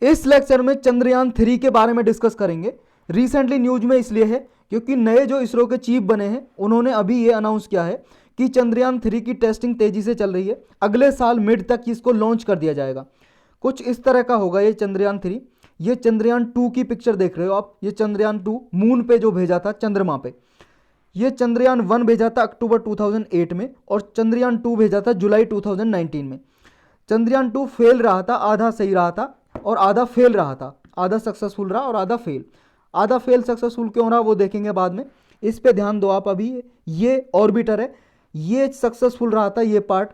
इस लेक्चर में चंद्रयान 3 के बारे में डिस्कस करेंगे। रिसेंटली न्यूज में इसलिए है क्योंकि नए जो इसरो के चीफ बने हैं उन्होंने अभी ये अनाउंस किया है कि चंद्रयान 3 की टेस्टिंग तेजी से चल रही है। अगले साल मिड तक इसको लॉन्च कर दिया जाएगा। कुछ इस तरह का होगा ये चंद्रयान 3। ये चंद्रयान 2 की पिक्चर देख रहे हो आप। ये चंद्रयान 2 मून पे जो भेजा था चंद्रमा पे। ये चंद्रयान 1 भेजा था अक्टूबर 2008 में और चंद्रयान 2 भेजा था जुलाई 2019 में। चंद्रयान 2 फेल रहा था, आधा सही रहा था और आधा फेल रहा था। आधा सक्सेसफुल रहा और आधा फेल। आधा फेल सक्सेसफुल क्यों रहा वो देखेंगे बाद में, इस पे ध्यान दो आप। अभी ये ऑर्बिटर है, ये सक्सेसफुल रहा था ये पार्ट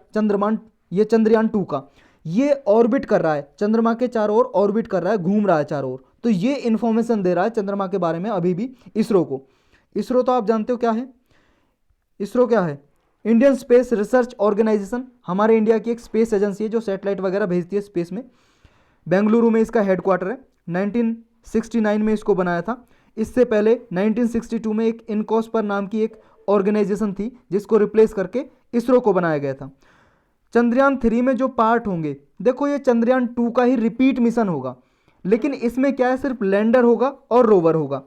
ये चंद्रयान 2 का। ये ऑर्बिट कर रहा है, चंद्रमा के चारों ओर ऑर्बिट कर रहा है, घूम रहा है चारों ओर। तो ये इंफॉर्मेशन दे रहा है चंद्रमा के बारे में अभी भी इसरो को। इसरो तो आप जानते हो क्या है। इसरो क्या है? Indian space research organisation. हमारे इंडिया की एक स्पेस एजेंसी है जो सैटेलाइट वगैरह भेजती है स्पेस में। बेंगलुरु में इसका हेडक्वार्टर है। 1969 में इसको बनाया था। इससे पहले 1962 में एक इनकॉस्पर नाम की एक ऑर्गेनाइजेशन थी जिसको रिप्लेस करके इसरो को बनाया गया था। चंद्रयान 3 में जो पार्ट होंगे, देखो ये चंद्रयान 2 का ही रिपीट मिशन होगा, लेकिन इसमें क्या है, सिर्फ लैंडर होगा और रोवर होगा।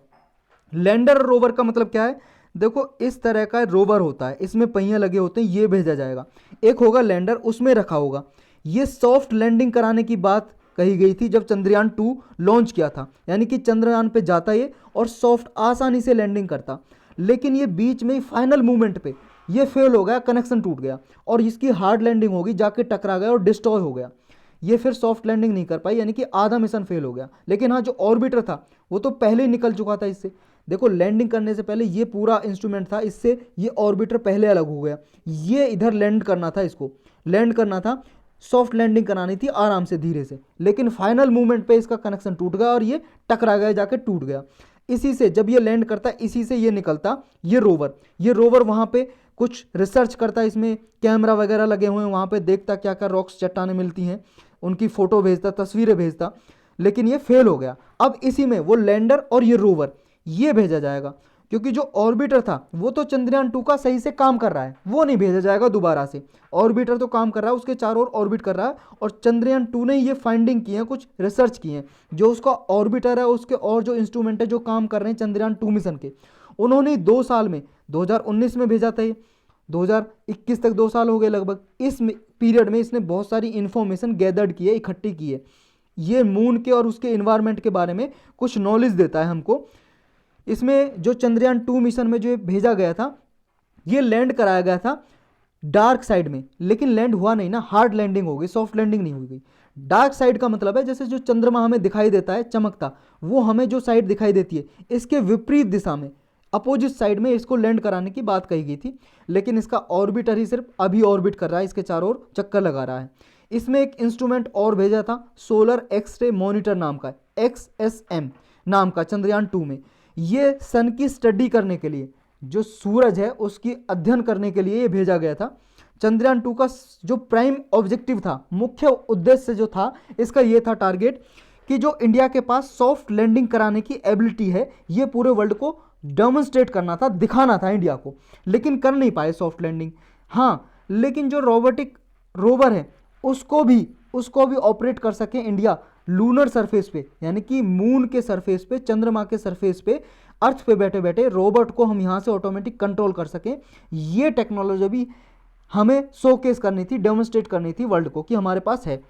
लैंडर और रोवर का मतलब क्या है? देखो इस तरह का रोवर होता है, इसमें पहिए लगे होते हैं, ये भेजा जाएगा। एक होगा लैंडर, उसमें रखा होगा। ये सॉफ्ट लैंडिंग कराने की बात कही गई थी जब चंद्रयान 2 लॉन्च किया था, यानी कि चंद्रयान पे जाता ये और सॉफ्ट आसानी से लैंडिंग करता। लेकिन ये बीच में फाइनल मूवमेंट पे ये फेल हो गया, कनेक्शन टूट गया और इसकी हार्ड लैंडिंग होगी, जाके टकरा गया और डिस्ट्रॉय हो गया। ये फिर सॉफ्ट लैंडिंग नहीं कर पाई, यानी कि आधा मिशन फेल हो गया। लेकिन हाँ, जो ऑर्बिटर था वो तो पहले ही निकल चुका था इससे। देखो लैंडिंग करने से पहले ये पूरा इंस्ट्रूमेंट था, इससे ये ऑर्बिटर पहले अलग हो गया। ये इधर लैंड करना था, इसको लैंड करना था, सॉफ्ट लैंडिंग करानी थी आराम से धीरे से, लेकिन फाइनल मूवमेंट पे इसका कनेक्शन टूट गया और ये टकरा गया, जाके टूट गया। इसी से जब ये लैंड करता, इसी से ये निकलता ये रोवर। ये रोवर वहाँ पे कुछ रिसर्च करता, इसमें कैमरा वगैरह लगे हुए हैं, वहाँ पे देखता क्या क्या रॉक्स चट्टानें मिलती हैं, उनकी फ़ोटो भेजता, तस्वीरें भेजता। लेकिन ये फेल हो गया। अब इसी में वो लैंडर और ये रोवर ये भेजा जाएगा, क्योंकि जो ऑर्बिटर था वो तो चंद्रयान 2 का सही से काम कर रहा है, वो नहीं भेजा जाएगा दोबारा से। ऑर्बिटर तो काम कर रहा है, उसके चारों ओर ऑर्बिट कर रहा है, और चंद्रयान 2 ने ये फाइंडिंग की है, कुछ रिसर्च की है। जो उसका ऑर्बिटर है उसके और जो इंस्ट्रूमेंट है जो काम कर रहे हैं चंद्रयान 2 मिशन के, उन्होंने 2 साल में 2019 में भेजा था, ये 2021 तक 2 साल हो गए लगभग। इस पीरियड में इसने बहुत सारी इंफॉर्मेशन गैदर्ड की है, इकट्ठी की है। ये मून के और उसके इन्वायरमेंट के बारे में कुछ नॉलेज देता है हमको। इसमें जो चंद्रयान 2 मिशन में जो भेजा गया था, ये लैंड कराया गया था डार्क साइड में, लेकिन लैंड हुआ नहीं ना, हार्ड लैंडिंग हो गई, सॉफ्ट लैंडिंग नहीं हो गई। डार्क साइड का मतलब है जैसे जो चंद्रमा हमें दिखाई देता है चमकता, वो हमें जो साइड दिखाई देती है इसके विपरीत दिशा में, अपोजिट साइड में इसको लैंड कराने की बात कही गई थी। लेकिन इसका ऑर्बिटर ही सिर्फ अभी ऑर्बिट कर रहा है, इसके चारों ओर चक्कर लगा रहा है। इसमें एक इंस्ट्रूमेंट और भेजा था, सोलर एक्सरे मॉनिटर नाम का, XSM नाम का, चंद्रयान 2 में। ये सन की स्टडी करने के लिए, जो सूरज है उसकी अध्ययन करने के लिए ये भेजा गया था। चंद्रयान 2 का जो प्राइम ऑब्जेक्टिव था, मुख्य उद्देश्य जो था इसका, ये था टारगेट कि जो इंडिया के पास सॉफ्ट लैंडिंग कराने की एबिलिटी है, ये पूरे वर्ल्ड को डेमोन्स्ट्रेट करना था, दिखाना था इंडिया को। लेकिन कर नहीं पाए सॉफ्ट लैंडिंग। हाँ, लेकिन जो रोबोटिक रोवर है उसको भी ऑपरेट कर सके इंडिया लूनर सरफेस पे, यानी कि मून के सरफेस पे, चंद्रमा के सरफेस पे, अर्थ पे बैठे बैठे रोबोट को हम यहाँ से ऑटोमेटिक कंट्रोल कर सकें। ये टेक्नोलॉजी भी हमें शोकेस करनी थी, डेमोन्स्ट्रेट करनी थी वर्ल्ड को कि हमारे पास है।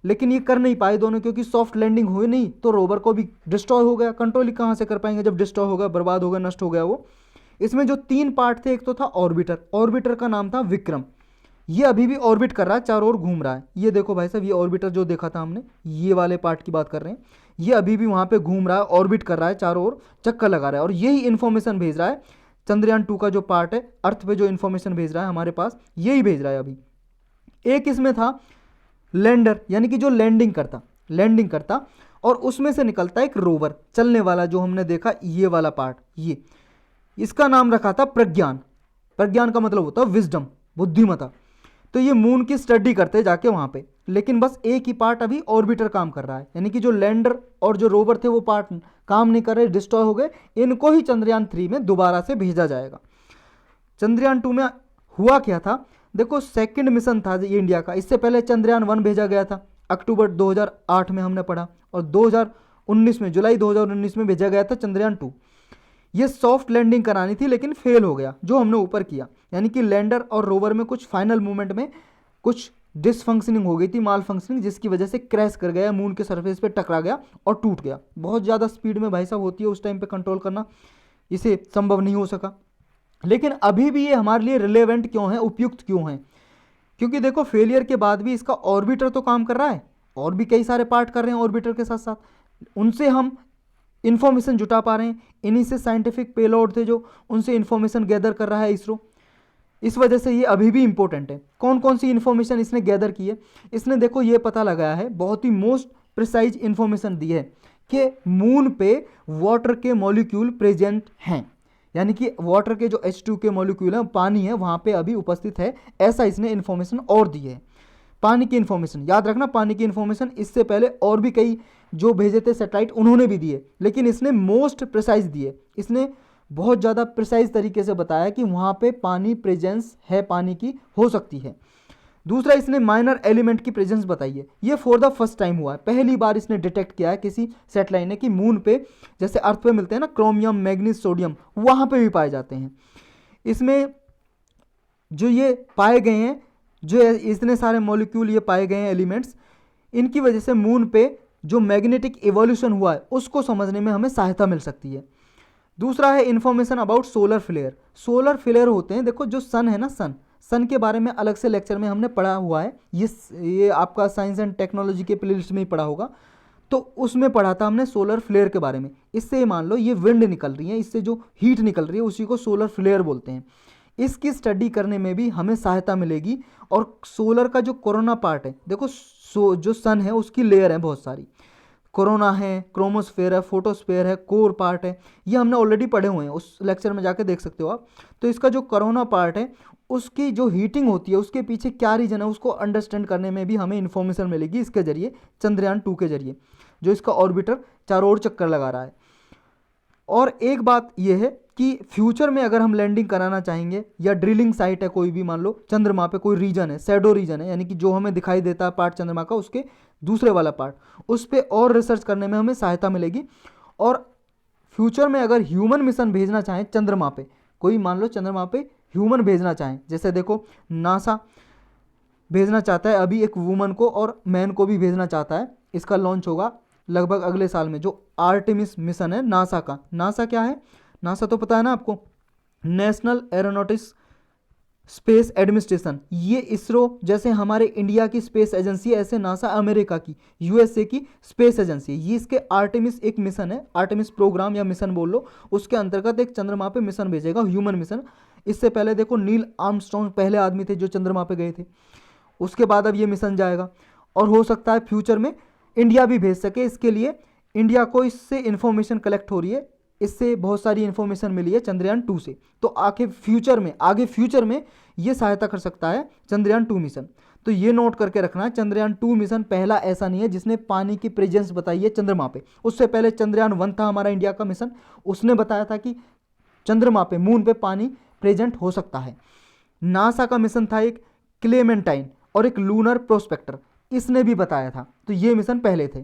लेकिन ये कर नहीं पाए दोनों, क्योंकि सॉफ्ट लैंडिंग हुई नहीं तो रोवर को भी डिस्ट्रॉय हो गया। कंट्रोल ही कहाँ से कर पाएंगे जब डिस्ट्रॉय हो गया, बर्बाद हो गया, नष्ट हो गया वो। इसमें जो 3 पार्ट थे, एक तो था ऑर्बिटर का नाम था विक्रम। ये अभी भी ऑर्बिट कर रहा है, चारों ओर घूम रहा है। ये देखो भाई साहब, ये ऑर्बिटर जो देखा था हमने, ये वाले पार्ट की बात कर रहे हैं। ये अभी भी वहाँ पे घूम रहा है, ऑर्बिट कर रहा है, चारों ओर चक्कर लगा रहा है, और यही इन्फॉर्मेशन भेज रहा है। चंद्रयान 2 का जो पार्ट है, अर्थ पे जो इन्फॉर्मेशन भेज रहा है हमारे पास, यही भेज रहा है अभी। एक इसमें था लैंडर, यानी कि जो लैंडिंग करता, और उसमें से निकलता एक रोवर चलने वाला, जो हमने देखा ये वाला पार्ट। ये इसका नाम रखा था प्रज्ञान। प्रज्ञान का मतलब होता है विजडम, बुद्धिमता। तो ये मून की स्टडी करते जाके वहाँ पे, लेकिन बस एक ही पार्ट अभी ऑर्बिटर काम कर रहा है, यानी कि जो लैंडर और जो रोवर थे वो पार्ट काम नहीं कर रहे, डिस्ट्रॉय हो गए। इनको ही चंद्रयान 3 में दोबारा से भेजा जाएगा। चंद्रयान 2 में हुआ क्या था, देखो सेकंड मिशन था ये इंडिया का। इससे पहले चंद्रयान 1 भेजा गया था, अक्टूबर 2008 में हमने पढ़ा, और 2019 में, जुलाई 2019 में भेजा गया था चंद्रयान 2। ये सॉफ्ट लैंडिंग करानी थी लेकिन फेल हो गया, जो हमने ऊपर किया, यानी कि लैंडर और रोवर में कुछ फाइनल मूवमेंट में कुछ डिसफंक्शनिंग हो गई थी, माल फंक्शनिंग, जिसकी वजह से क्रैश कर गया, मून के सरफेस पे टकरा गया और टूट गया। बहुत ज़्यादा स्पीड में भाई साहब होती है, उस टाइम पे कंट्रोल करना इसे संभव नहीं हो सका। लेकिन अभी भी ये हमारे लिए रिलेवेंट क्यों है, उपयुक्त क्यों है? क्योंकि देखो फेलियर के बाद भी इसका ऑर्बिटर तो काम कर रहा है, और भी कई सारे पार्ट कर रहे हैं ऑर्बिटर के साथ साथ, उनसे हम इंफॉर्मेशन जुटा पा रहे हैं। इन्हीं से साइंटिफिक पेलोड थे जो, उनसे इंफॉर्मेशन गैदर कर रहा है इसरो। इस वजह से ये अभी भी इंपॉर्टेंट है। कौन कौन सी इंफॉर्मेशन इसने गैदर की है? इसने देखो ये पता लगाया है, बहुत ही मोस्ट प्रिसाइज इंफॉर्मेशन दी है कि मून पे वाटर के मॉलिक्यूल प्रेजेंट हैं, यानी कि वाटर के जो H2 के मॉलिक्यूल हैं, पानी है, वहाँ पे अभी उपस्थित है, ऐसा इसने इन्फॉर्मेशन और दी है। पानी की इन्फॉर्मेशन याद रखना, पानी की इन्फॉर्मेशन इससे पहले और भी कई जो भेजे थे सैटेलाइट, उन्होंने भी दिए, लेकिन इसने मोस्ट प्रिसाइज दिए। इसने बहुत ज़्यादा प्रिसाइज तरीके से बताया कि वहाँ पे पानी प्रेजेंस है, पानी की हो सकती है। दूसरा, इसने माइनर एलिमेंट की प्रेजेंस बताई है। ये फॉर द फर्स्ट टाइम हुआ है, पहली बार इसने डिटेक्ट किया है किसी सैटेलाइट ने कि मून पे जैसे अर्थ पे मिलते हैं ना क्रोमियम, मैग्नीज, सोडियम, वहाँ पे भी पाए जाते हैं। इसमें जो ये पाए गए हैं, जो इतने सारे मॉलिक्यूल ये पाए गए हैं एलिमेंट्स, इनकी वजह से मून पे जो मैग्नेटिक इवोल्यूशन हुआ है उसको समझने में हमें सहायता मिल सकती है। दूसरा है information about solar flare. Solar flare होते हैं, देखो जो सन है ना, सन के बारे में अलग से लेक्चर में हमने पढ़ा हुआ है, ये आपका साइंस एंड टेक्नोलॉजी के प्लेलिस्ट में ही पढ़ा होगा, तो उसमें पढ़ा था हमने सोलर फ्लेयर के बारे में। इससे मान लो ये विंड निकल रही है, इससे जो हीट निकल रही है उसी को सोलर फ्लेयर बोलते हैं। इसकी स्टडी करने में भी हमें सहायता मिलेगी। और सोलर का जो कोरोना पार्ट है, देखो जो सन है उसकी लेयर है बहुत सारी, कोरोना है, क्रोमोस्फेयर है, फोटोस्फेयर है, कोर पार्ट है, ये हमने ऑलरेडी पढ़े हुए हैं, उस लेक्चर में जाके देख सकते हो आप। तो इसका जो कोरोना पार्ट है उसकी जो हीटिंग होती है उसके पीछे क्या रीजन है, उसको अंडरस्टैंड करने में भी हमें इन्फॉर्मेशन मिलेगी इसके जरिए, चंद्रयान 2 के जरिए, जो इसका ऑर्बिटर चारों ओर चक्कर लगा रहा है। और एक बात यह है कि फ्यूचर में अगर हम लैंडिंग कराना चाहेंगे या ड्रिलिंग साइट है कोई भी, मान लो चंद्रमा पे कोई रीजन है, शैडो रीजन है, यानी कि जो हमें दिखाई देता है पार्ट चंद्रमा का, उसके दूसरे वाला पार्ट, उस पर और रिसर्च करने में हमें सहायता मिलेगी। और फ्यूचर में अगर ह्यूमन मिशन भेजना चाहें चंद्रमा पे, कोई मान लो चंद्रमा पे ह्यूमन भेजना चाहें, जैसे देखो नासा भेजना चाहता है अभी एक वुमन को और मैन को भी भेजना चाहता है, इसका लॉन्च होगा लगभग अगले साल में, जो आर्टेमिस मिशन है नासा का। नासा क्या है? नासा तो पता है ना आपको, नेशनल एरोनॉटिक्स स्पेस एडमिनिस्ट्रेशन। ये इसरो जैसे हमारे इंडिया की स्पेस एजेंसी है, ऐसे नासा अमेरिका की, यूएसए की स्पेस एजेंसी है। ये इसके आर्टेमिस एक मिशन है, आर्टेमिस प्रोग्राम या मिशन बोल लो, उसके अंतर्गत एक चंद्रमा पे मिशन भेजेगा, ह्यूमन मिशन। इससे पहले देखो नील आर्मस्ट्रॉन्ग पहले आदमी थे जो चंद्रमा पे गए थे, उसके बाद अब ये मिशन जाएगा। और हो सकता है फ्यूचर में इंडिया भी भेज सके, इसके लिए इंडिया को इससे इंफॉर्मेशन कलेक्ट हो रही है, इससे बहुत सारी इंफॉर्मेशन मिली है चंद्रयान 2 से, तो आगे फ्यूचर में ये सहायता कर सकता है चंद्रयान 2 मिशन। तो ये नोट करके रखना है, चंद्रयान 2 मिशन पहला ऐसा नहीं है जिसने पानी की प्रेजेंस बताई है चंद्रमा पे। उससे पहले चंद्रयान 1 था हमारा इंडिया का मिशन, उसने बताया था कि चंद्रमा पे, मून पे पानी प्रेजेंट हो सकता है। नासा का मिशन था एक क्लेमेंटाइन और एक लूनर प्रोस्पेक्टर, इसने भी बताया था। तो ये मिशन पहले थे।